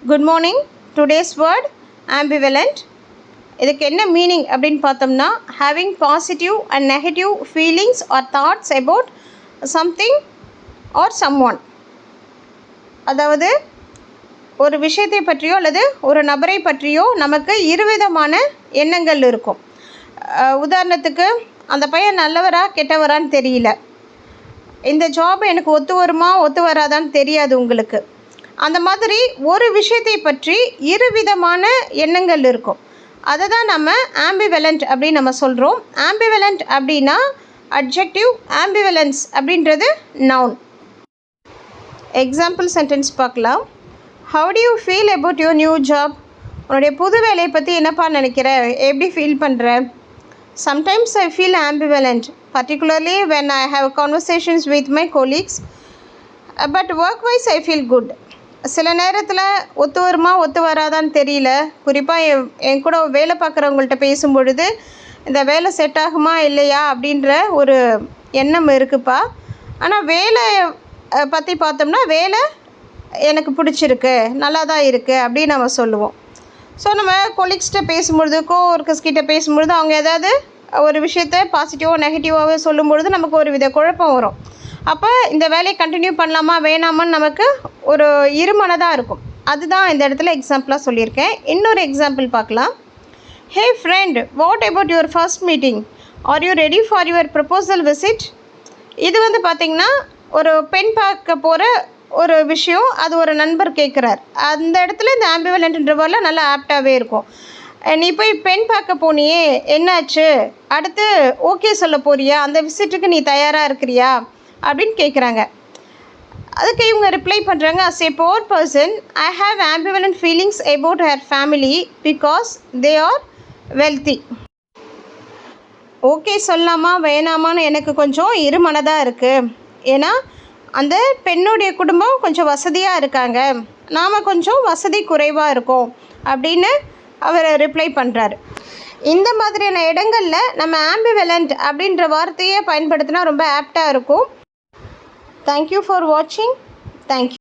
Good morning. Today's word ambivalent. இதுக்கு என்ன meaning அப்படின்னு பார்த்தோம்னா having positive and negative feelings or thoughts about something or someone. அதாவது ஒரு விஷயத்தை பற்றியோ அல்லது ஒரு நபரை பற்றியோ நமக்கு இருவிதமான எண்ணங்கள் இருக்கும். உதாரணத்துக்கு அந்த பையன் நல்லவரா கெட்டவரான்னு தெரியல, இந்த ஜாப் எனக்கு ஒத்து வருமா ஒத்து வராதான்னு தெரியாது உங்களுக்கு. அந்த மாதிரி ஒரு விஷயத்தை பற்றி இருவிதமான எண்ணங்கள் இருக்கும். அதை தான் நம்ம ஆம்பிவலண்ட் அப்படின்னு நம்ம சொல்கிறோம். ஆம்பிவலண்ட் அப்படின்னா அட்ஜெக்டிவ், ஆம்பிவலன்ஸ் அப்படின்றது நவுன். எக்ஸாம்பிள் சென்டென்ஸ் பார்க்கலாம். How do you feel about your new job? உன்னுடைய புது வேலையை பற்றி என்னப்பா நினைக்கிற, எப்படி ஃபீல் பண்ணுற? Sometimes I feel ambivalent, particularly when I have conversations with my colleagues, but work-wise I feel good. சில நேரத்தில் ஒத்து வருமா ஒத்து வராதான்னு தெரியல. குறிப்பாக என் கூட வேலை பார்க்குறவங்கள்ட்ட பேசும்பொழுது இந்த வேலை செட் ஆகுமா இல்லையா அப்படின்ற ஒரு எண்ணம் இருக்குப்பா. ஆனால் வேலை பற்றி பார்த்தோம்னா வேலை எனக்கு பிடிச்சிருக்கு, நல்லா தான் இருக்குது அப்படின்னு நம்ம சொல்லுவோம். ஸோ நம்ம கொலீக்ஸ்கிட்ட பேசும்பொழுது, கோவொர்க்கர்ஸ்கிட்ட பேசும்பொழுது அவங்க ஏதாவது ஒரு விஷயத்தை பாசிட்டிவாக நெகட்டிவாகவே சொல்லும்பொழுது நமக்கு ஒரு வித குழப்பம் வரும். அப்போ இந்த வேலையை கண்டினியூ பண்ணலாமா வேணாமான்னு நமக்கு ஒரு இருமனதாக இருக்கும். அதுதான் இந்த இடத்துல எக்ஸாம்பிளாக சொல்லியிருக்கேன். இன்னொரு எக்ஸாம்பிள் பார்க்கலாம். Hey friend, what about your first meeting? Are you ready for your proposal visit? இது பார்த்திங்கன்னா ஒரு பெண் பார்க்க போகிற ஒரு விஷயம், அது ஒரு நண்பர் கேட்குறார். அந்த இடத்துல இந்த ஆம்பிவலண்ட்ன்ற வேர்டில் நல்லா ஆப்டாகவே இருக்கும். நீ போய் பெண் பார்க்க போனியே, என்னாச்சு? அடுத்து ஓகே சொல்ல போறியா? அந்த விசிட்டுக்கு நீ தயாராக இருக்கிறியா அப்படின்னு கேட்குறாங்க. அதுக்கு இவங்க ரிப்ளை பண்ணுறாங்க, as a poor person I have ambivalent feelings about her family because they are wealthy. Okay சொல்லலாமா வேணாமான்னு எனக்கு கொஞ்சம் இருமனதாக இருக்குது. ஏன்னா அந்த பெண்ணுடைய குடும்பம் கொஞ்சம் வசதியாக இருக்காங்க, நாம் கொஞ்சம் வசதி குறைவாக இருக்கோம் அப்படின்னு அவர் ரிப்ளை பண்ணுறாரு. இந்த மாதிரியான இடங்களில் நம்ம ஆம்பிவலண்ட் அப்படின்ற வார்த்தையை பயன்படுத்தினா ரொம்ப ஆப்டாக இருக்கும். Thank you for watching. Thank you.